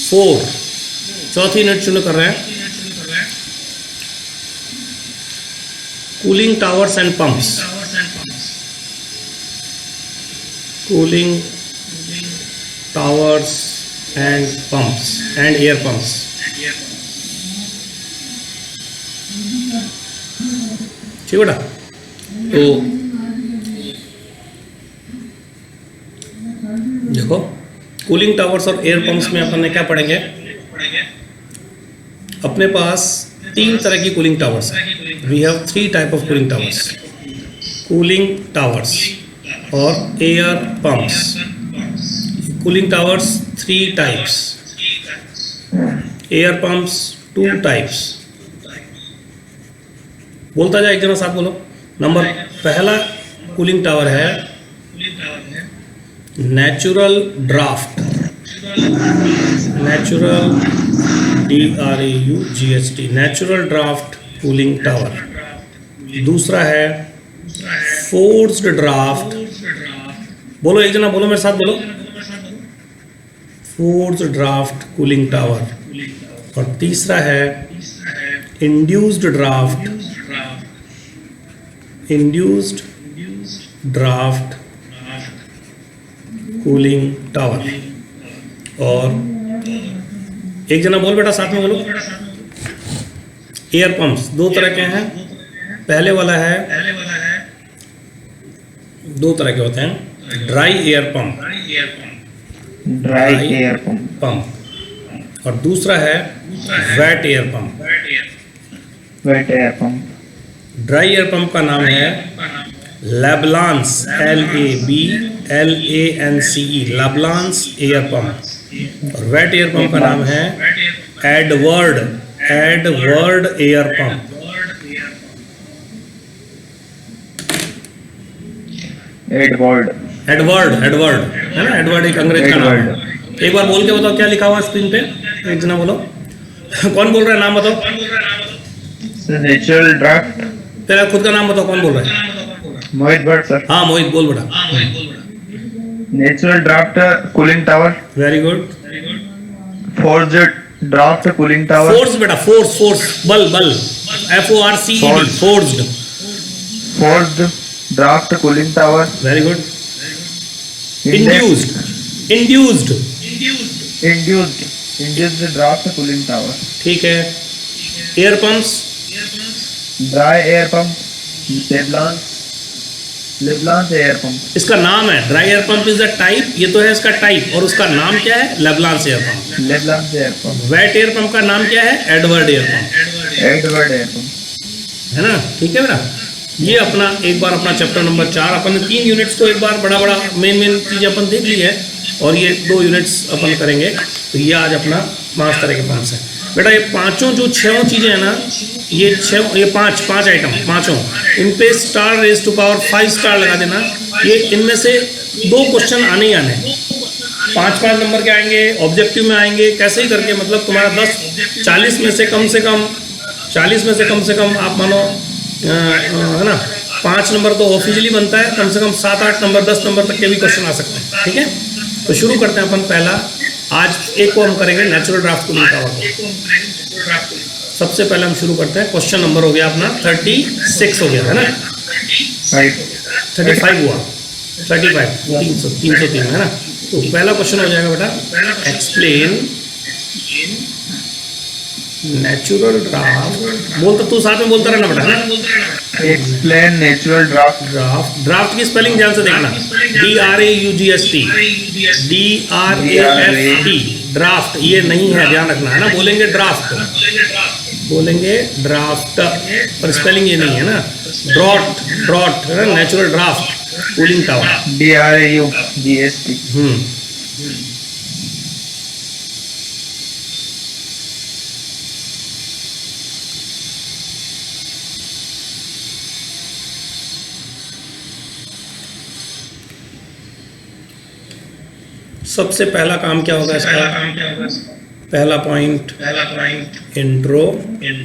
4, चौथी यूनिट शुरू कर रहे हैं। Cooling towers and pumps. Cooling towers and pumps and air pumps. ठीक बेटा। तो देखो कूलिंग टावर्स और एयर पंप्स में अपन ने क्या पढ़ेंगे, अपने पास 3 तरह की कूलिंग टावर्स है। We have 3 type of cooling towers, cooling towers और air pumps. Cooling towers 3 types, air pumps 2 types. बोलता जाए एक जना साथ बोलो। नंबर पहला कूलिंग टावर है natural draught, natural DRAUGHT, natural draught cooling tower. दूसरा है फोर्स्ड ड्राफ्ट, बोलो एक जना बोलो मेरे साथ बोलो, फोर्स्ड ड्राफ्ट कूलिंग टावर। और तीसरा है induced draft, induced draught cooling tower. और एक जना बोल बेटा साथ में बोलो। एयर पंप्स 2 तरह के हैं। पहले वाला है, 2 तरह के होते हैं, dry air pump, dry air pump, और दूसरा है wet air pump, wet air pump. Dry air pump का नाम है Leblanc, LABLANCE, Leblanc air pump. और वेट एयर पंप का नाम है Edward, Edward air pump. Edward, Edward, Edward है ना, एडवर्ड एक अंग्रेज का नाम है। एक बार बोल के बताओ क्या लिखा हुआ स्क्रीन पे, एक जना बोलो। कौन बोल रहा है, नाम बताओ। Natural draught. तेरा खुद का नाम बताओ, कौन बोल रहा है। मोहित भट्ट सर। हाँ मोहित बोल बेटा। Natural draught cooling tower. Very good. Forced draught cooling tower. Force बेटा, फोर्स, फोर्स, बल, बल, FORCED, forced. Forced draught cooling tower. Very good. Induced, induced, induced, induced draught cooling tower. ठीक है। Air pumps, dry air pump, Leblanc, Leblanc air pump. इसका नाम है dry air pump is the type, ये तो है इसका टाइप, और उसका नाम क्या है, Leblanc air pump. Leblanc air pump. Wet air pump का नाम क्या है, Edward air pump, Edward air pump, है ना। ठीक है बेटा। ये अपना एक बार अपना चैप्टर नंबर 4 अपन ने 3 यूनिट्स तो एक बार बड़ा बड़ा मेन चीज़ें अपन देख ली है, और ये 2 यूनिट्स अपन करेंगे। तो ये आज अपना 5 तरह के पंप्स है बेटा। ये पांचों जो 6 चीज़ें हैं ना, ये 5 आइटम, पांचों इन पे star raise to power 5 star लगा देना। ये इनमें से 2 क्वेश्चन आने ही आने हैं, 5 नंबर के आएंगे, ऑब्जेक्टिव में आएंगे, कैसे ही करके मतलब तुम्हारा 40 में से कम 40 आप मानो है ना, 5 नंबर तो ऑफिशियली बनता है, कम से कम 7-8 नंबर 10 नंबर तक के भी क्वेश्चन आ सकते हैं। ठीक है, तो शुरू करते हैं अपन। पहला आज एक को हम करेंगे नेचुरल ड्राफ्ट कूलिंग टावर को। सबसे पहले हम शुरू करते हैं। क्वेश्चन नंबर हो गया अपना 36 हो गया है ना, 35 हुआ, 35 303 है ना। तो पहला क्वेश्चन हो जाएगा बेटा, एक्सप्लेन नेचुरल ड्राफ्ट। बोलता तू साथ में बोलता रहना बेटा, है ना। Explain natural draft. ड्राफ्ट की स्पेलिंग ध्यान से देखना, DRAUGHT, DRAFT, ड्राफ्ट ये नहीं है, ध्यान रखना है ना। बोलेंगे ड्राफ्ट, बोलेंगे ड्राफ्ट, पर स्पेलिंग ये नहीं है ना। ड्रॉट, ड्रॉट है ना, natural draught cooling tower, DRAUGHT। सबसे पहला काम क्या होगा इसका, पहला पॉइंट इंट्रोडक्शन।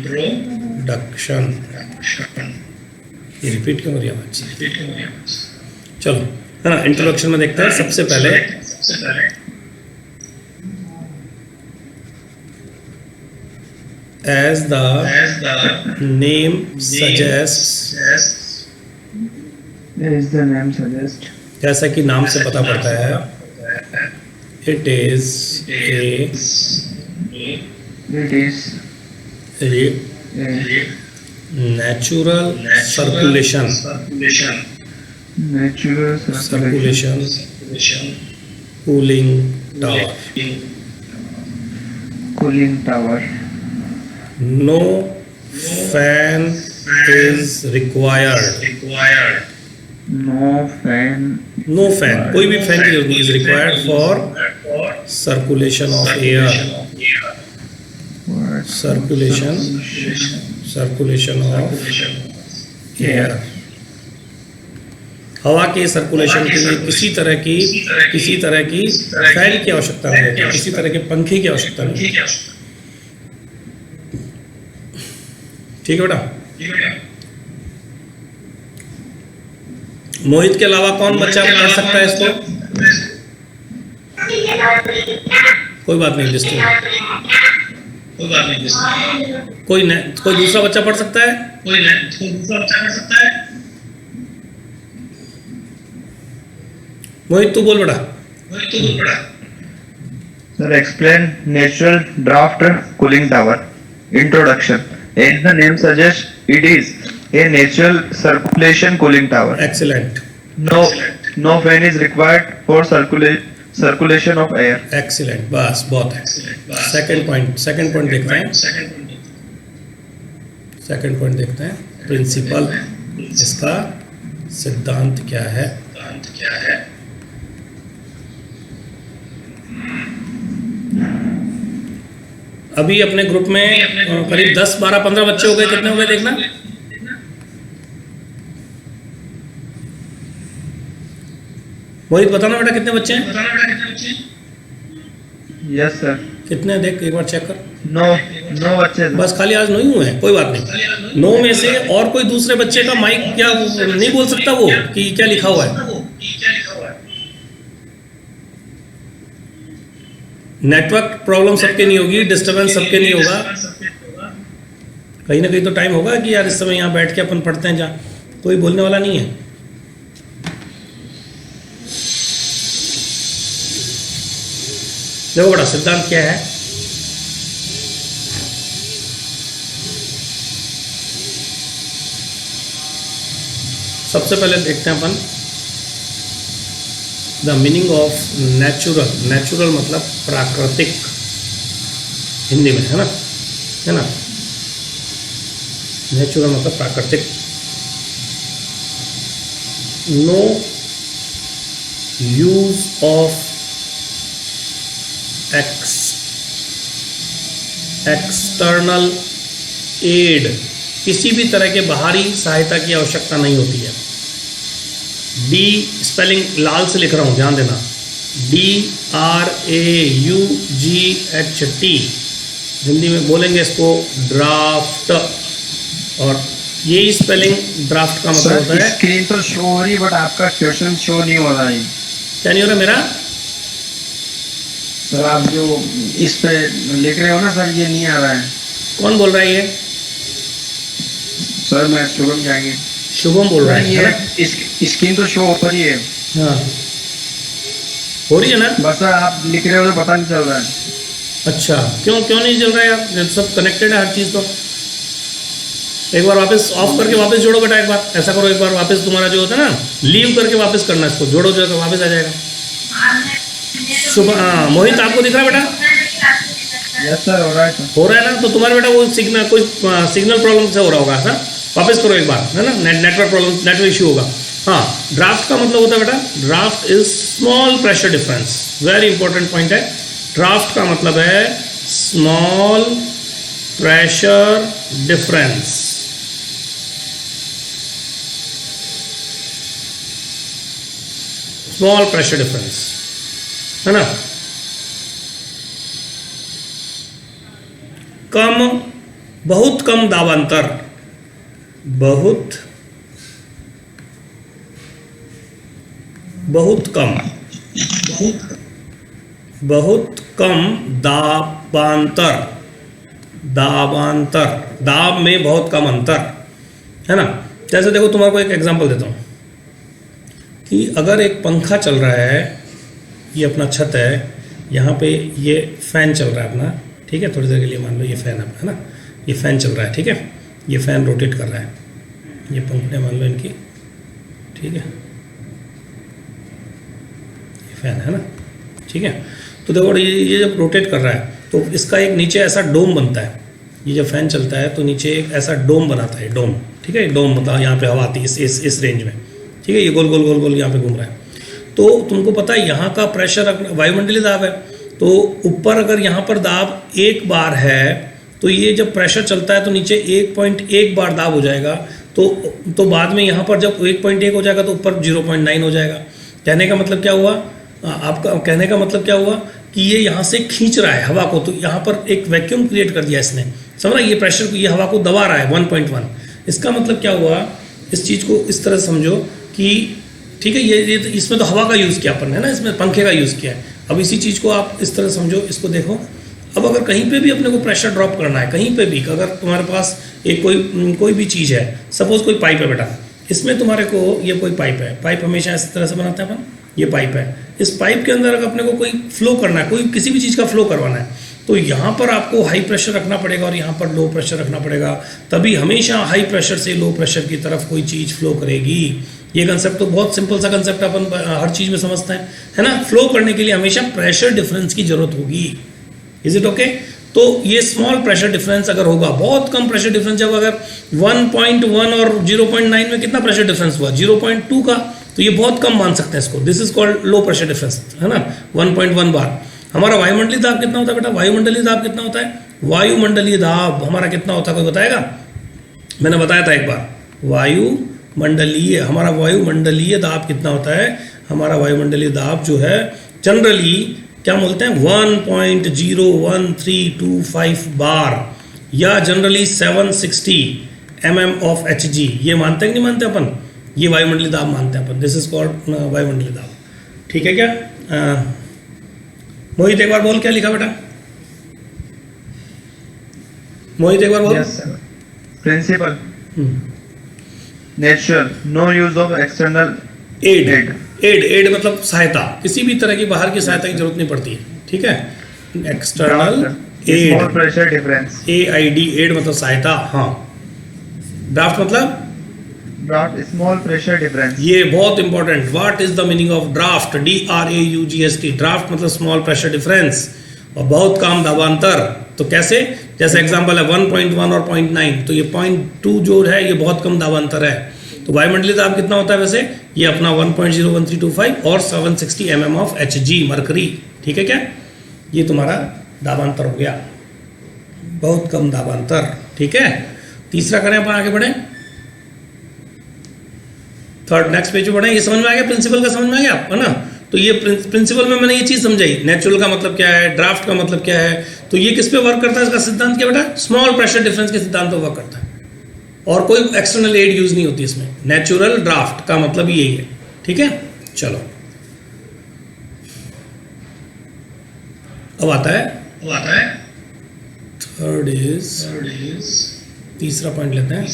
ये रिपीट क्यों हो रही है आवाज? चलो है ना, इंट्रोडक्शन में देखते हैं। सबसे पहले as the name suggests, As the name suggests, जैसा कि नाम से पता पड़ता है, it is it is a natural circulation natural circulation cooling tower. cooling tower. No fan is required. No fan. No fan, कोई भी फैन की जरूरत नहीं, is required for circulation of air. Circulation of air. हवा के circulation के लिए किसी तरह की फैन की आवश्यकता नहीं होती, किसी तरह के पंखे की आवश्यकता नहीं होती। ठीक है बेटा। मोहित के अलावा कौन बच्चा पढ़ सकता है इसको? कोई बात नहीं, कोई दूसरा बच्चा पढ़ सकता है? मोहित तू बोल बेटा। Sir, explain natural draft cooling tower. Introduction. As the name suggests, it is a natural circulation cooling tower. Excellent. No fan is required for circulation of air. Excellent. बस बहुत है। सेकंड पॉइंट देखते हैं। प्रिंसिपल, इसका सिद्धांत क्या है? अभी अपने ग्रुप में करीब 10, 12, 15 बच्चे हो गए। कितने हो गए देखना? मोहित बताना बेटा, कितने बच्चे हैं? Yes sir. कितने देख, एक बार चेक कर। No बच्चे। बस खाली आज नहीं हुए हैं, कोई बात नहीं। 9 में से और कोई दूसरे बच्चे का माइक क्या नहीं बोल सकता वो कि क्या लिखा हुआ है? नेटवर्क प्रॉब्लम सबके नहीं होगी, डिस्टर्बेंस सबके नहीं होगा। कहीं ना कहीं तो टाइम होगा कि यार इस समय यहाँ बैठ के अपन पढ़ते हैं, जहाँ कोई बोलने वाला नहीं है। देखो बड़ा सिद्धांत क्या है? सबसे पहले देखते हैं अपन द मीनिंग ऑफ नेचुरल मतलब प्राकृतिक, हिंदी में है ना नेचुरल मतलब प्राकृतिक। No use of external aid, किसी भी तरह के बाहरी सहायता की आवश्यकता नहीं होती है। डी स्पेलिंग लाल से लिख रहा हूँ, ध्यान देना। DRAUGHT, हिंदी में बोलेंगे इसको ड्राफ्ट, और यही स्पेलिंग ड्राफ्ट का मतलब होता है। स्क्रीन तो शो हो रही, बट आपका क्वेश्चन शो नहीं हो रहा है। क्या नहीं हो रहा मेरा? सर आप जो इस पे लिख रहे हो ना सर, ये नहीं आ रहा है। कौन बोल रहा है ये? सर मैं शुभम जाएंगे। शुभम बोल रहा है। ये स्क्रीन तो शो हो रही है। हाँ हो रही है ना, बस सर आप लिख रहे हो तो पता नहीं चल रहा है। अच्छा क्यों नहीं चल रहा है यार? ये सब कनेक्टेड है हर चीज़। तो एक बार वापस ऑफ करके वापस जोड़ो बेटा। एक बार ऐसा करो, एक बार वापस तुम्हारा जो होता है ना, लीव करके वापस करना, इसको जोड़ो जो वापस आ जाएगा। हाँ मोहित आपको दिख रहा है बेटा? यस सर हो रहा है। हो रहा है ना? तो तुम्हारा बेटा वो सिग्नल प्रॉब्लम से हो रहा होगा ऐसा। वापस करो एक बार, है ना, नेटवर्क प्रॉब्लम, नेटवर्क इशू होगा। हाँ, ड्राफ्ट का मतलब होता है बेटा, draft is small pressure difference. Very important point है। ड्राफ्ट का मतलब है small pressure difference. Small pressure difference, है ना। बहुत कम दाबांतर, बहुत कम दाबांतर, दाबांतर, दाब में बहुत कम अंतर, है ना। जैसे देखो तुम्हारे को एक एग्जांपल देता हूँ कि अगर एक पंखा चल रहा है, ये अपना छत है, यहाँ पे ये फैन चल रहा है अपना, ठीक है, थोड़ी देर के लिए मान लो ये फैन है ना, ये फैन चल रहा है, ठीक है, ये फैन रोटेट कर रहा है, ये पंखे मान लो इनकी, ठीक है, ये फैन है ना, ठीक है। तो देखो ये जब रोटेट कर रहा है तो इसका एक नीचे ऐसा डोम बनता है, ये जब फैन चलता है तो नीचे एक ऐसा डोम बनाता है, डोम, ठीक है, डोम मतलब यहाँ पे हवा आती है इस रेंज में, ठीक है, ये गोल गोल गोल गोल यहाँ पे घूम रहा है। तो तुमको पता है यहाँ का प्रेशर वायुमंडलीय दाब है, तो ऊपर अगर यहाँ पर दाब 1 बार है तो ये जब प्रेशर चलता है तो नीचे 1.1 बार दाब हो जाएगा, तो बाद में यहाँ पर जब 1.1 हो जाएगा तो ऊपर 0.9 हो जाएगा। कहने का मतलब क्या हुआ, आपका कहने का मतलब क्या हुआ कि ये यहाँ से खींच रहा है हवा को, तो यहाँ पर एक वैक्यूम क्रिएट कर दिया इसने, समझ रहा है, ये प्रेशर को, ये हवा को दबा रहा है 1.1। इसका मतलब क्या हुआ, इस चीज़ को इस तरह समझो कि ठीक है, ये इसमें तो हवा का यूज़ किया अपन है ना, इसमें पंखे का यूज़ किया है। अब इसी चीज़ को आप इस तरह समझो, इसको देखो। अब अगर कहीं पे भी अपने को प्रेशर ड्रॉप करना है, कहीं पे भी, अगर तुम्हारे पास एक कोई भी चीज़ है, सपोज कोई पाइप है बेटा, इसमें तुम्हारे को ये कोई पाइप है, पाइप हमेशा इस तरह से बनाते हैं अपन, ये पाइप है, इस पाइप के अंदर अगर अपने को कोई फ्लो करना है, कोई किसी भी चीज़ का फ्लो करवाना है, तो यहाँ पर आपको हाई प्रेशर रखना पड़ेगा और यहाँ पर लो प्रेशर रखना पड़ेगा, तभी हमेशा हाई प्रेशर से लो प्रेशर की तरफ कोई चीज़ फ्लो करेगी। ये कंसेप्ट तो बहुत सिंपल सा कंसेप्ट अपन हर चीज़ में समझते हैं, है ना। फ्लो करने के लिए हमेशा प्रेशर डिफरेंस की जरूरत होगी। Is it okay? तो ये स्मॉल प्रेशर डिफरेंस अगर होगा, बहुत कम प्रेशर डिफरेंस, जब अगर 1.1 और 0.9 में कितना प्रेशर डिफरेंस हुआ, 0.2 का, तो ये बहुत कम मान सकते हैं इसको, this is called low pressure difference, है ना, 1.1 बार। हमारा वायुमंडलीय दाब कितना होता है बेटा, वायुमंडलीय दाब कितना होता है, वायुमंडलीय दाब हमारा कितना होता है, कोई बताएगा? मैंने बताया था एक बार, हमारा वायुमंडलीय दाब कितना होता है, हमारा वायुमंडलीय दाब जो है जनरली क्या बोलते हैं 1.01325 बार या जनरली 760 mm ऑफ Hg, ये मानते हैं कि नहीं मानते अपन, ये वायुमंडलीय दाब मानते हैं अपन, दिस इज कॉल्ड वायुमंडलीय दाब। ठीक है क्या? मोहित एक बार बोल, क्या लिखा बेटा? मोहित एक बार बोल। Principle natural, no use of external aid मतलब सहायता, किसी भी तरह की बाहर की सहायता की जरूरत नहीं पड़ती है, ठीक है। External aid, small pressure difference, AID, aid मतलब सहायता, हाँ। ड्राफ्ट मतलब ड्राफ्ट, स्मॉल प्रेशर डिफरेंस, ये बहुत important, what is the meaning of draft, DRAUGST, draft मतलब स्मॉल प्रेशर डिफरेंस और बहुत कम दाबांतर। तो कैसे, जैसे एग्जांपल है 1.1 और 0.9, तो ये 0.2 जो है ये बहुत कम दाबांतर है। तो वायुमंडलीय दाब कितना होता है वैसे, ये अपना 1.01325 और 760 mm ऑफ Hg मरकरी, ठीक है क्या? ये तुम्हारा दाबांतर हो गया, बहुत कम दाबांतर, ठीक है। तीसरा करें अपन, आगे बढ़े, थर्ड नेक्स्ट पेज पे बढ़े। ये समझ में आ गया, प्रिंसिपल का समझ में आ गया, है ना। तो ये प्रिंसिपल में मैंने ये चीज समझाई, नेचुरल का मतलब क्या है, ड्राफ्ट का मतलब क्या है, तो ये किस पे वर्क करता है, इसका सिद्धांत क्या बेटा, स्मॉल प्रेशर डिफरेंस के सिद्धांत पे वर्क करता है और कोई एक्सटर्नल एड यूज नहीं होती इसमें। नेचुरल ड्राफ्ट का मतलब यही है, ठीक है। चलो अब आता है थर्ड इज तीसरा पॉइंट लेते हैं,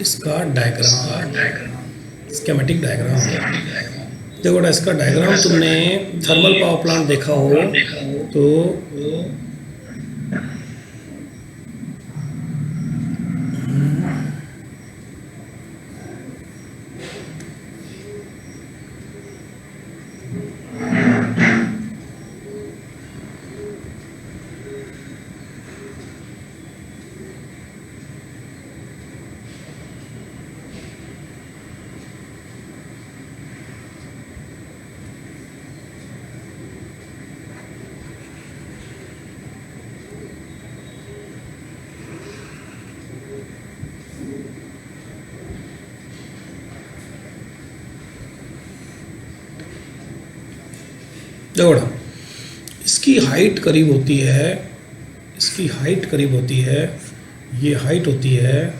इसका डायग्राम, स्कीमेटिक डायग्राम। देखो बेटा, इसका डायग्राम तुमने थर्मल पावर प्लांट देखा हो तो देखो बेटा, इसकी हाइट करीब होती है, इसकी हाइट करीब होती है, ये हाइट होती है।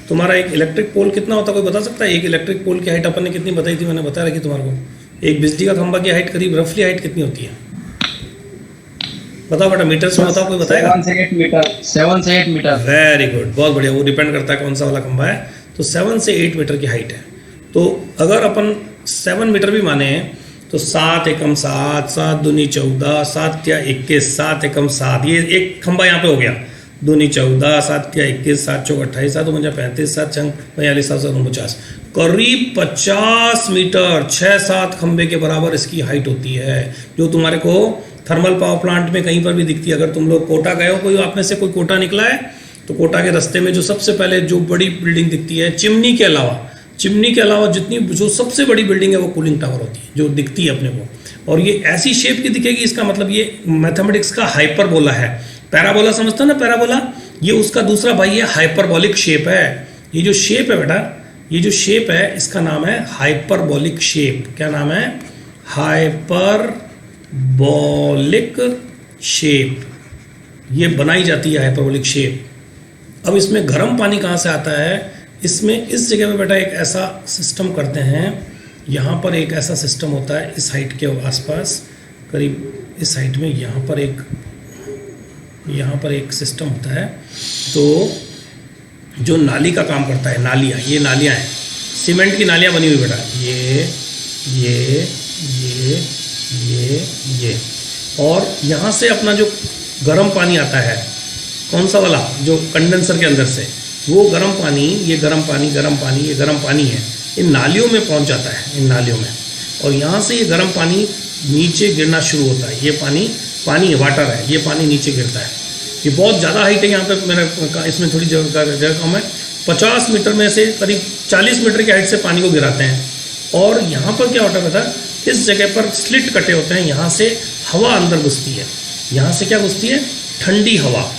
तुम्हारा एक इलेक्ट्रिक पोल कितना होता है, कोई बता सकता है? एक इलेक्ट्रिक पोल की हाइट अपन ने कितनी बताई थी, मैंने बता रखी तुम्हारे को। एक बिजली का खंभा की हाइट करीब रफली हाइट कितनी होती है? बताओ बेटा, मीटर्स में बताओ, कोई बताएगा? 7 से 8 मीटर, 7 से 8 मीटर। वेरी गुड, बहुत बढ़िया। वो डिपेंड करता है कौन सा वाला खंभा है। तो 7 से 8 मीटर की हाइट है। तो अगर अपन 7 मीटर भी माने तो 7 एकम 7, 7 दूनी 14, 7 या 21, 7 एकम 7, ये एक खंभा यहाँ पे हो गया। दूनी 14, 7 या 21, 7 चौक 28, 7 52 35, 7 छंग 42, 7 7 49, करीब 50 मीटर, 6-7 खंभे के बराबर इसकी हाइट होती है, जो तुम्हारे को थर्मल पावर प्लांट में कहीं पर भी दिखती है। अगर तुम लोग कोटा गए हो, कोई आप में से कोई कोटा निकला है, तो कोटा के रास्ते में जो सबसे पहले जो बड़ी बिल्डिंग दिखती है, चिमनी के अलावा जितनी जो सबसे बड़ी बिल्डिंग है वो कूलिंग टावर होती है, जो दिखती है अपने को। और ये ऐसी शेप की दिखेगी, इसका मतलब ये मैथमेटिक्स का हाइपरबोला है। पैराबोला समझते हो ना, पैराबोला, ये उसका दूसरा भाई है, हाइपरबोलिक शेप है। ये जो शेप है बेटा, ये जो शेप है, इसका नाम है हाइपरबोलिक शेप। क्या नाम है? Hyperbolic shape. ये बनाई जाती है हाइपरबोलिक शेप। अब इसमें गर्म पानी कहाँ से आता है? इसमें इस जगह पे बेटा एक ऐसा सिस्टम करते हैं, यहाँ पर एक ऐसा सिस्टम होता है इस हाइट के आसपास, करीब इस हाइट में यहाँ पर एक सिस्टम होता है। तो जो नाली का काम करता है, नालियाँ, ये नालियाँ हैं, सीमेंट की नालियाँ बनी हुई बेटा, ये और यहाँ से अपना जो गर्म पानी आता है, कौन सा वाला, जो कंडेंसर के अंदर से, वो गर्म पानी, ये गर्म पानी है, इन नालियों में पहुँच जाता है, इन नालियों में। और यहाँ से ये गर्म पानी नीचे गिरना शुरू होता है। ये पानी है, वाटर है, ये पानी नीचे गिरता है। ये बहुत ज़्यादा हाइट है, यहाँ पे मेरा इसमें थोड़ी जगह कम है। 50 मीटर में से करीब 40 मीटर की हाइट से पानी को गिराते हैं। और यहाँ पर क्या होता है पता, इस जगह पर स्लिट कटे होते हैं, यहाँ से हवा अंदर घुसती है। यहाँ से क्या घुसती है? ठंडी हवा,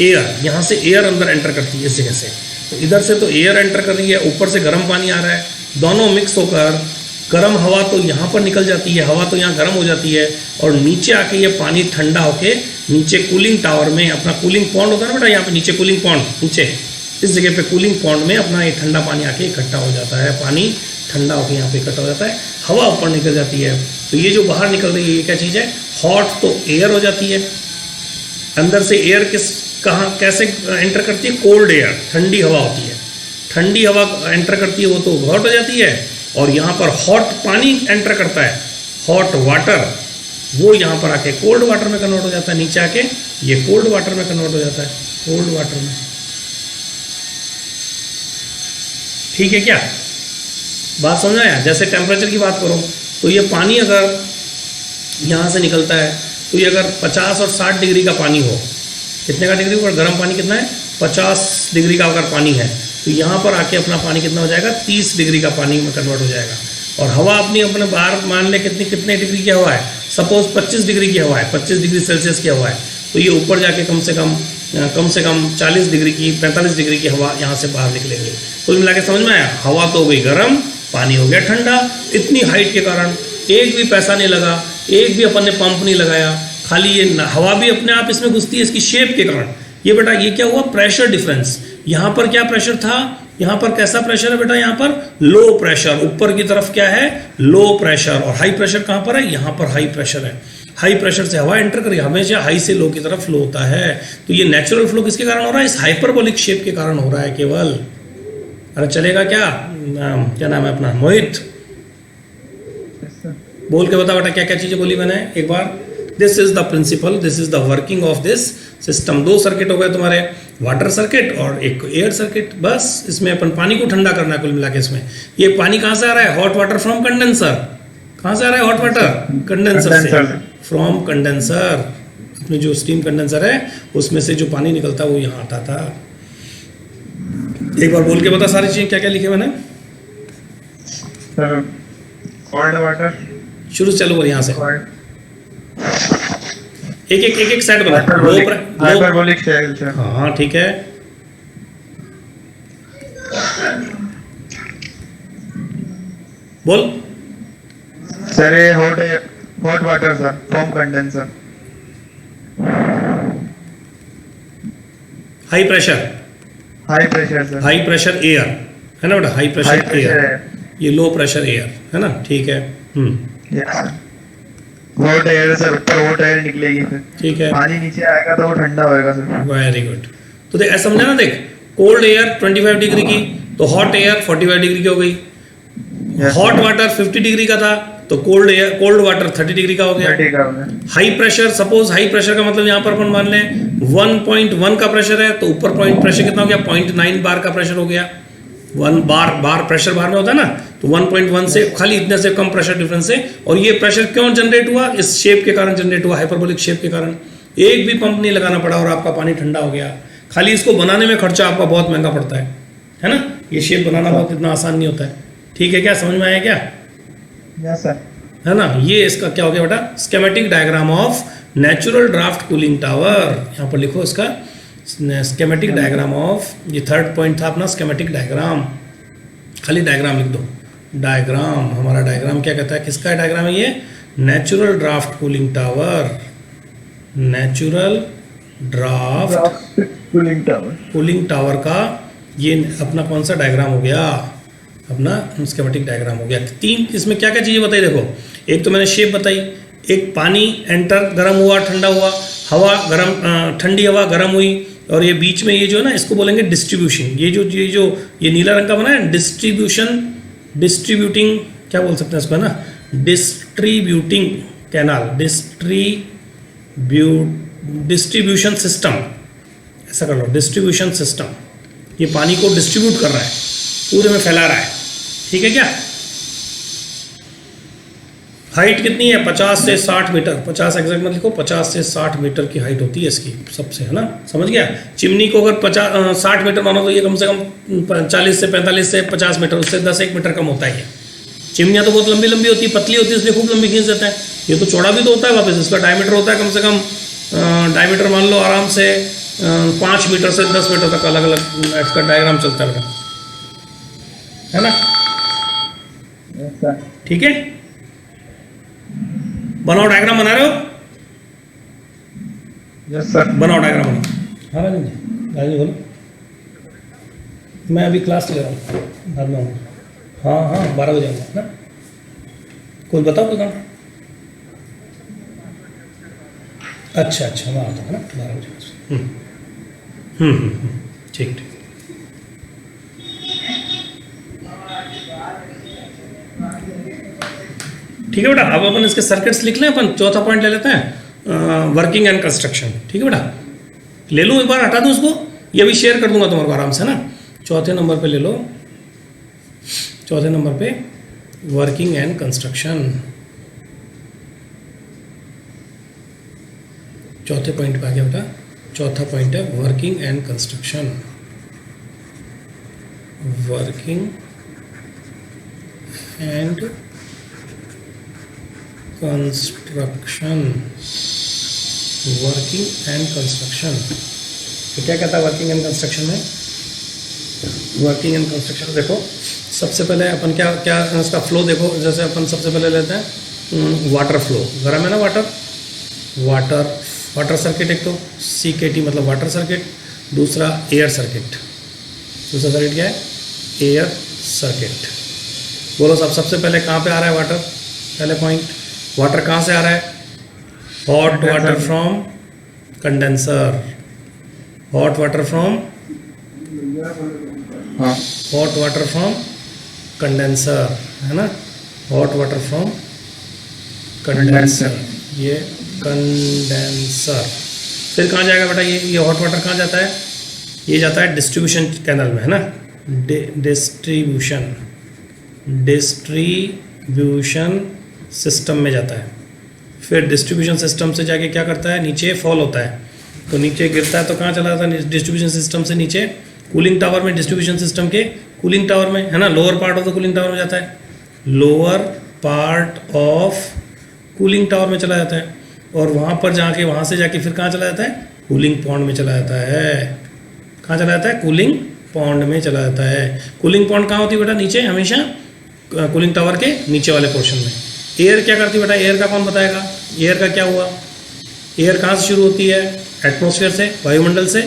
एयर, यहाँ से एयर अंदर एंटर करती है इस जगह से। तो इधर से तो एयर एंटर कर रही है, ऊपर से गर्म पानी आ रहा है, दोनों मिक्स होकर गर्म हवा तो यहाँ पर निकल जाती है, हवा तो यहाँ गर्म हो जाती है, और नीचे आके ये पानी ठंडा होके नीचे कूलिंग टावर में, अपना कूलिंग पॉन्ड होता है ना बेटा, यहाँ पे नीचे कूलिंग पॉन्ड, नीचे इस जगह पे कूलिंग पॉन्ड में अपना ये ठंडा पानी आके इकट्ठा हो जाता है। पानी ठंडा होकर यहाँ पे इकट्ठा हो जाता है, हवा ऊपर निकल जाती है। तो ये जो बाहर निकल रही है, ये क्या चीज़ है? हॉट तो एयर हो जाती है, अंदर से एयर कैसे एंटर करती है? कोल्ड एयर, ठंडी हवा होती है, ठंडी हवा एंटर करती है, वो तो हॉट हो जाती है। और यहाँ पर हॉट पानी एंटर करता है, हॉट वाटर, वो यहाँ पर आके कोल्ड वाटर में कन्वर्ट हो जाता है, नीचे आके ये कोल्ड वाटर में कन्वर्ट हो जाता है, कोल्ड वाटर में। ठीक है क्या? बात समझ आया? जैसे टेम्परेचर की बात करो, तो ये पानी अगर यहाँ से निकलता है, तो ये अगर 50 और 60 डिग्री का पानी हो, कितने का डिग्री पर गर्म पानी कितना है? 50 डिग्री का अगर पानी है, तो यहाँ पर आके अपना पानी कितना हो जाएगा? 30 डिग्री का पानी में कन्वर्ट हो जाएगा। और हवा अपने बाहर मान ले कितने डिग्री की हवा है? सपोज 25 डिग्री की हवा है, 25 डिग्री सेल्सियस की हवा है, तो ये ऊपर जाके कम से कम 40 डिग्री की, 45 डिग्री की हवा यहाँ से बाहर निकलेंगी। कुल मिला के समझ में आया? हवा तो हो गई गर्म, पानी हो गया ठंडा। इतनी हाइट के कारण एक भी पैसा नहीं लगा, एक भी अपन ने पंप नहीं लगाया, खाली ये हवा भी अपने आप इसमें घुसती है इसकी शेप के कारण। ये बेटा ये क्या हुआ? Pressure difference. यहाँ पर क्या प्रेशर था? यहाँ पर कैसा प्रेशर है बेटा? यहाँ पर लो प्रेशर, ऊपर की तरफ क्या है? Low pressure. और हाई प्रेशर कहाँ पर है? यहाँ पर हाई प्रेशर है। हाई प्रेशर से हवा एंटर करी, हमेशा हाई से लो की तरफ फ्लो होता है। तो ये नेचुरल फ्लो किसके कारण हो रहा है? इस हाइपरबोलिक शेप के कारण हो रहा है केवल। अरे चलेगा क्या? क्या नाम है अपना? मोहित, बोल के बता बेटा क्या क्या चीजें बोली मैंने एक बार। This is the principle, this is the working of this system. 2 circuit हो गए तुम्हारे, वाटर सर्किट और एक एयर सर्किट। बस इसमें अपन पानी को ठंडा करना है कुल मिला के। इसमें ये पानी कहाँ से आ रहा है? Hot water from condenser. कहाँ से आ रहा है हॉट वाटर? कंडेंसर से, फ्रॉम कंडेंसर। अपने जो स्टीम कंडेंसर है उसमें से जो पानी निकलता है वो यहाँ आता था। एक बार बोल के बता सारी चीजें क्या क्या लिखे मैंने। सर कोल्ड वाटर, शुरू से चलो और यहाँ से एक सेट बना। Hyperbolic shell. हाँ ठीक है। बोल सर ये hot water sir, from condenser. High pressure sir, high pressure air है ना बेटा? हाई प्रेशर एयर, ये लो प्रेशर एयर है ना? ठीक है। Yes sir. Hot air sir, ऊपर हॉट एयर निकलेगी फिर ठीक है, पानी नीचे आएगा तो वो ठंडा होएगा सर। Very good. तो देख ऐसा समझा ना, देख कोल्ड एयर 25 डिग्री की, तो हॉट एयर 45 डिग्री की हो गई। Yes, hot sir. Water 50 degree का था, तो कोल्ड वाटर 30 डिग्री का हो गया। ठीक है high pressure, suppose high pressure का मतलब यहाँ पर अपन मान लें 1.1 का प्रेशर है, तो ऊपर पॉइंट प्रेशर कितना हो गया, 0.9 बार का प्रेशर हो गया। 1 बार प्रेशर बार में होता है ना, तो 1.1 से खाली इतने से कम प्रेशर डिफरेंस है। और ये प्रेशर क्यों जनरेट हुआ, इस शेप के कारण जनरेट हुआ, हाइपरबोलिक शेप के कारण। एक भी पंप नहीं लगाना पड़ा और आपका पानी ठंडा हो गया। खाली इसको बनाने में खर्चा आपका बहुत महंगा पड़ता है ना। ये शेप बनाना बहुत इतना आसान नहीं होता है। ठीक है, क्या समझ में आया क्या, यस सर। है ना। ये इसका क्या हो गया बेटा, schematic diagram of natural draught cooling tower. यहाँ पर लिखो इसका स्केमेटिक डायग्राम ऑफ, ये थर्ड पॉइंट था अपना, स्केमेटिक डायग्राम। खाली डायग्राम लिख दो, डायग्राम। हमारा डायग्राम क्या कहता है, किसका डायग्राम है ये, natural draught cooling tower. Natural draught cooling tower, cooling tower का ये अपना कौन सा डायग्राम हो गया, अपना स्कीमेटिक डायग्राम हो गया। तीन इसमें क्या क्या चीज़ें बताई देखो, एक तो मैंने शेप बताई, एक पानी एंटर गर्म हुआ ठंडा हुआ, हवा गर्म ठंडी हवा गर्म हुई, और ये बीच में ये जो है ना, इसको बोलेंगे डिस्ट्रीब्यूशन। ये नीला रंग का बना है डिस्ट्रीब्यूशन, डिस्ट्रीब्यूटिंग क्या बोल सकते हैं इसको, है ना, डिस्ट्रीब्यूटिंग कैनाल, डिस्ट्रीब्यूशन सिस्टम, ऐसा कर लो, डिस्ट्रीब्यूशन सिस्टम। ये पानी को डिस्ट्रीब्यूट कर रहा है, पूरे में फैला रहा है। ठीक है क्या, हाइट कितनी है, 50 से 60 मीटर, 50 एग्जैक्ट मत लिखो, 50 से 60 मीटर की हाइट होती है इसकी सबसे, है ना, समझ गया। चिमनी को अगर 60 मीटर मानो तो ये कम से कम 40 से 45 से 50 मीटर, उससे 10-1 मीटर कम होता है ये। चिमनियाँ तो बहुत लंबी लंबी होती है, पतली होती है, इसलिए खूब लंबी खींच देता है। ये तो चौड़ा भी तो होता है वापस, इसका डायमीटर होता है कम से कम, डायमीटर मान लो आराम से 5 मीटर से 10 मीटर तक अलग अलग इसका डायग्राम चलता है, है ना। ठीक है, बनाओ डायग्राम, बना रहे हो, यस सर। बनाओ डायग्राम बनाओ। हाँ राजन जी, राजन जी बोलो। मैं अभी क्लास ले रहा हूँ, बाद में आऊँगा। हाँ हाँ 12 बजे आऊँगा ना। कोई बताओ कोई काम। अच्छा अच्छा, मैं आता हूँ ना 12 बजे। ठीक ठीक। ठीक है बेटा, अब अपन इसके सर्किट्स लिख लें। अपन चौथा पॉइंट ले लेते हैं, वर्किंग एंड कंस्ट्रक्शन। ठीक है बेटा, ले लूँ एक बार, हटा दूँ उसको, ये भी शेयर कर दूंगा तुम्हारे को आराम से ना। चौथे नंबर पे ले लो, चौथे नंबर पे वर्किंग एंड कंस्ट्रक्शन, चौथे पॉइंट पे आ गया बेटा। चौथा पॉइंट है working and construction, working and construction, working and construction. तो क्या कहता है वर्किंग एंड कंस्ट्रक्शन में, वर्किंग एंड कंस्ट्रक्शन देखो, सबसे पहले अपन क्या क्या इसका फ्लो देखो। जैसे अपन सबसे पहले लेते हैं वाटर फ्लो, गर्म है ना वाटर, वाटर सर्किट एक तो CKT मतलब वाटर सर्किट, दूसरा एयर सर्किट। दूसरा सर्किट क्या है, एयर सर्किट। बोलो सब, सबसे पहले कहाँ पे आ रहा है वाटर, पहले पॉइंट, वाटर कहाँ से आ रहा है, hot water from condenser, hot water from, हाँ हॉट वाटर फ्रॉम कंडेंसर, है ना, हॉट वाटर फ्रॉम कंडेंसर, ये कंडेंसर। फिर कहाँ जाएगा बेटा ये हॉट वाटर कहाँ जाता है, ये जाता है डिस्ट्रीब्यूशन कैनल में, है ना, डिस्ट्रीब्यूशन सिस्टम में जाता है। फिर डिस्ट्रीब्यूशन सिस्टम से जाके क्या करता है, नीचे फॉल होता है, तो नीचे गिरता है, तो कहाँ चला जाता है, डिस्ट्रीब्यूशन सिस्टम से नीचे कूलिंग टावर में, डिस्ट्रीब्यूशन सिस्टम के कूलिंग टावर में, है ना, lower part of the cooling tower में जाता है, lower part of cooling tower में चला जाता है। और वहाँ पर जाके, वहाँ से जाके फिर कहाँ चला जाता है, कूलिंग पॉन्ड में चला जाता है। कहाँ चला जाता है, कूलिंग पॉन्ड में चला जाता है। कूलिंग पॉन्ड कहाँ होती है बेटा, नीचे, हमेशा कूलिंग टावर के नीचे वाले पोर्शन में। एयर क्या करती है बेटा, एयर का कौन बताएगा, एयर का क्या हुआ, एयर कहाँ से शुरू होती है, एटमॉस्फेयर से, वायुमंडल से,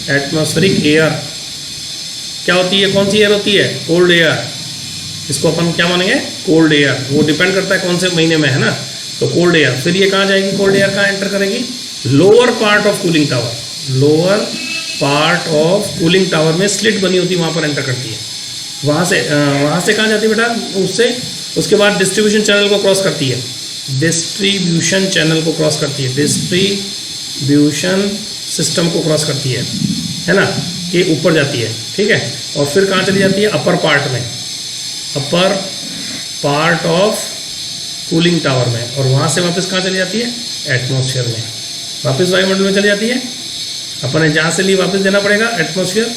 एटमॉस्फेरिक एयर क्या होती है, कौन सी एयर होती है, कोल्ड एयर, इसको अपन क्या मानेंगे, कोल्ड एयर। वो डिपेंड करता है कौन से महीने में है ना, तो कोल्ड एयर। फिर ये कहाँ जाएगी, कोल्ड एयर कहाँ एंटर करेगी, lower part of cooling tower. Lower part of cooling tower में स्लिट बनी होती है, वहाँ पर एंटर करती है। वहाँ से कहाँ जाती है बेटा, उससे उसके बाद डिस्ट्रीब्यूशन चैनल को क्रॉस करती है। डिस्ट्रीब्यूशन चैनल को क्रॉस करती है, डिस्ट्रीब्यूशन सिस्टम को क्रॉस करती है ना, ये ऊपर जाती है, ठीक है। और फिर कहाँ चली जाती है, अपर पार्ट में, अपर पार्ट ऑफ कूलिंग टावर में। और वहाँ से वापस कहाँ चली जाती है, एटमॉस्फेयर में, वापस वायुमंडल में चली जाती है। अपने जहाँ से ली वापस देना पड़ेगा एटमॉस्फेयर।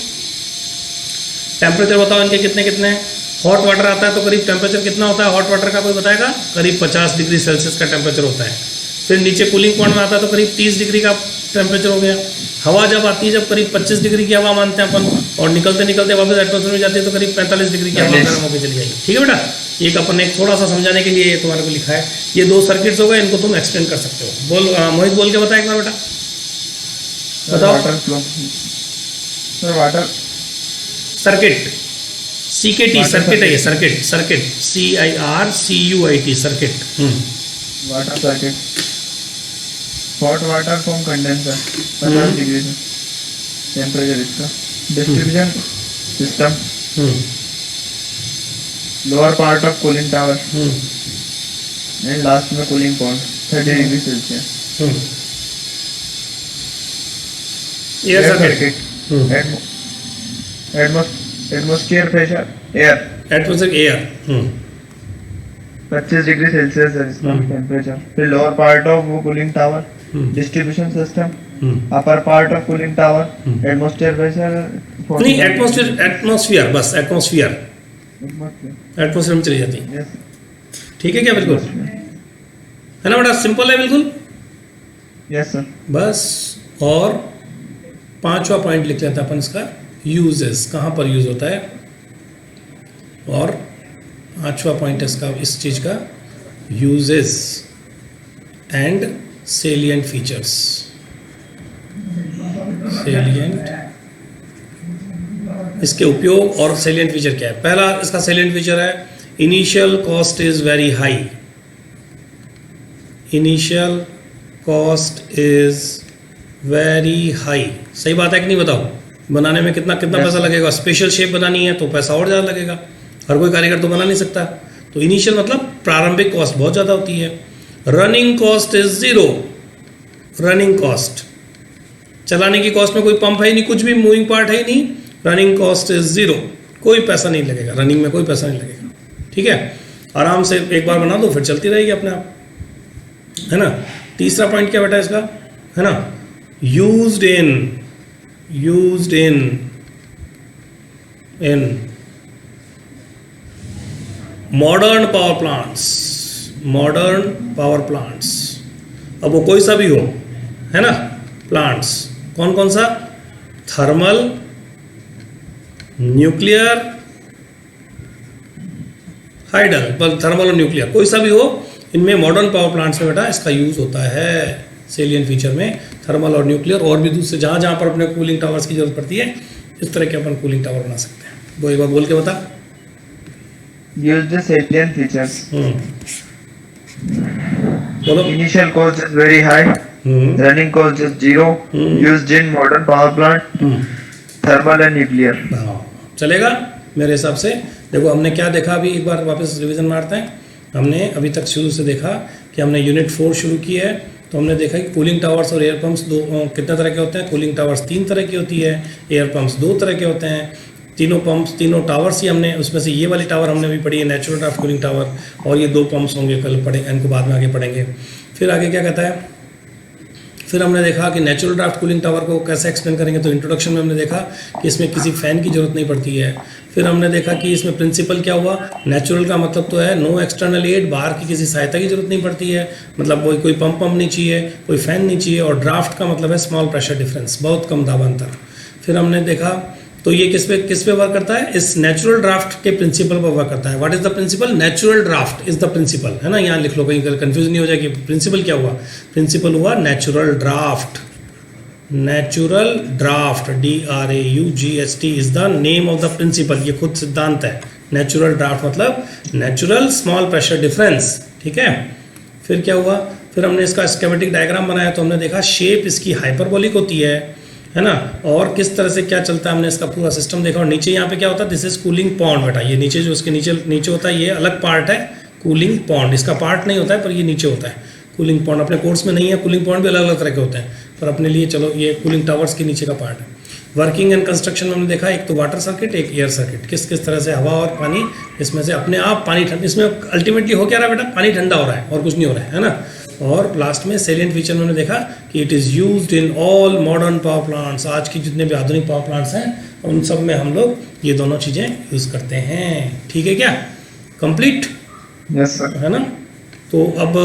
टेम्परेचर बताओ इनके कितने कितने हैं। हॉट वाटर आता है तो करीब टेम्परेचर कितना होता है हॉट वाटर का, कोई बताएगा, करीब 50 डिग्री सेल्सियस का टेम्परेचर होता है। फिर नीचे कूलिंग पॉइंट में आता है तो करीब 30 डिग्री का टेम्परेचर हो गया। हवा जब आती है, जब करीब 25 डिग्री की हवा मानते हैं अपन, और निकलते निकलते वापस एटमॉस्फेयर में जाती है तो करीब 45 डिग्री की हवा गर्म होकर चली जाएगी, ठीक है बेटा। एक अपन ने थोड़ा सा समझाने के लिए ये तुम्हारे को लिखा है। ये 2 सर्किट्स हो गए, इनको तुम एक्सप्लेन कर सकते हो। बोल मोहित, बोल के बता एक बार बेटा, बताओ। Water flow, sir water circuit, CKT circuit है ये, circuit, circuit CIRCUIT circuit. Water circuit, hot water from condenser 50 degree से टेम्परेचर इसका। Distribution system, lower part of cooling tower and last में cooling point 30 degree Celsius. Air circuit, atmosphere pressure, air atmospheric air, 25 degree Celsius है इसका temperature. फिर lower part of वो cooling tower, distribution system, upper part of cooling tower, atmosphere pressure नहीं atmosphere बस, atmosphere में चली जाती है, ठीक है क्या, बिल्कुल है ना बेटा, सिंपल है बिल्कुल। Yes sir. बस, और 5वां पॉइंट लिख लेते हैं अपन इसका, यूजेस, कहाँ पर यूज होता है। और 5वां पॉइंट इसका, इस चीज का, uses and salient features. Salient, इसके उपयोग और सेलिएंट फीचर क्या है। पहला इसका सेलिएंट फीचर है, initial cost is very high. Initial cost is very high, सही बात है कि नहीं, बताओ। बनाने में कितना पैसा लगेगा, स्पेशल शेप बनानी है तो पैसा और ज़्यादा लगेगा, हर कोई कारीगर तो बना नहीं सकता। तो इनिशियल मतलब प्रारंभिक कॉस्ट बहुत ज़्यादा होती है। Running cost is 0, running cost, चलाने की कॉस्ट में कोई पंप है ही नहीं, कुछ भी मूविंग पार्ट है ही नहीं, रनिंग कॉस्ट इज 0, कोई पैसा नहीं लगेगा, रनिंग में कोई पैसा नहीं लगेगा, ठीक है। आराम से एक बार बना दो फिर चलती रहेगी अपने आप, है ना। तीसरा पॉइंट क्या बेटा इसका, है ना, used in modern power plants, अब वो कोई सा भी हो, है ना, प्लांट्स, कौन कौन सा, थर्मल, न्यूक्लियर, हाइडल, थर्मल और न्यूक्लियर, कोई सा भी हो, इनमें मॉडर्न पावर प्लांट्स में बेटा इसका यूज होता है। सेलिएंट फीचर में थर्मल और न्यूक्लियर, और भी दूसरे जहाँ जहाँ पर अपने कूलिंग टावर्स की जरूरत पड़ती है, इस तरह के अपन कूलिंग टावर बना सकते हैं। वो एक बार बोल के बता। यूज द सेलिएंट फीचर्स, बोलो। Initial cost is very high, running cost is 0, used in modern power plant, thermal and nuclear. चलेगा मेरे हिसाब से। देखो हमने क्या देखा, अभी एक बार वापस रिवीजन मारते हैं। हमने अभी तक शुरू से देखा कि हमने यूनिट 4 शुरू की है, तो हमने देखा कि कूलिंग टावर्स और एयर पंप्स कितने तरह के होते हैं। कूलिंग टावर्स 3 तरह की होती है, एयर पंप्स 2 तरह के होते हैं। तीनों टावर्स ही हमने, उसमें से ये वाली टावर हमने अभी पढ़ी है, नेचुरल ड्राफ्ट कूलिंग टावर, और ये 2 पंप्स होंगे, कल पढ़ेंगे इनको, बाद में आगे पढ़ेंगे। फिर आगे क्या कहता है, फिर हमने देखा कि नेचुरल ड्राफ्ट कूलिंग टावर को कैसे एक्सप्लेन करेंगे। तो इंट्रोडक्शन में हमने देखा कि इसमें किसी फ़ैन की ज़रूरत नहीं पड़ती है। फिर हमने देखा कि इसमें प्रिंसिपल क्या हुआ, नेचुरल का मतलब तो है नो एक्सटर्नल एड, बाहर की किसी सहायता की जरूरत नहीं पड़ती है, मतलब कोई पंप नहीं चाहिए, कोई फ़ैन नहीं चाहिए। और ड्राफ्ट का मतलब है स्मॉल प्रेशर डिफरेंस, बहुत कम दाब अंतर। फिर हमने देखा तो ये किस पे वर्क करता है, इस नेचुरल ड्राफ्ट के प्रिंसिपल पर वर्क करता है। What is the principle, natural draught is the principle, है ना। यहाँ लिख लो, कहीं कंफ्यूज नहीं हो जाए कि प्रिंसिपल क्या हुआ। प्रिंसिपल हुआ natural draught, natural draught, DRAUGST is the name of the principle, ये खुद सिद्धांत है, नेचुरल ड्राफ्ट मतलब नेचुरल स्मॉल प्रेशर डिफरेंस, ठीक है। फिर क्या हुआ, फिर हमने इसका स्कीमेटिक डायग्राम बनाया तो हमने देखा शेप इसकी हाइपरबोलिक होती है ना, और किस तरह से क्या चलता है हमने इसका पूरा सिस्टम देखा। और नीचे यहाँ पे क्या होता है, दिस इज कूलिंग पॉन्ड बेटा, ये नीचे जो उसके नीचे होता है ये अलग पार्ट है कूलिंग पॉन्ड, इसका पार्ट नहीं होता है पर ये नीचे होता है कूलिंग पॉन्ड। अपने कोर्स में नहीं है, कूलिंग पॉन्ड भी अलग अलग तरह के होते हैं पर अपने लिए चलो ये कूलिंग टावर्स के नीचे का पार्ट है। वर्किंग एंड कंस्ट्रक्शन में हमने देखा एक तो वाटर सर्किट एक एयर सर्किट, किस किस तरह से हवा और पानी इसमें से अपने आप पानी ठंड, इसमें अल्टीमेटली हो क्या रहा है बेटा, पानी ठंडा हो रहा है और कुछ नहीं हो रहा है ना। और लास्ट में सेलिएंट फीचर में हमने देखा कि it is used in all modern power plants, आज की जितने भी आधुनिक पावर प्लांट्स हैं उन सब में हम लोग ये दोनों चीज़ें यूज़ करते हैं, ठीक है क्या, कंप्लीट यस सर। है ना। तो अब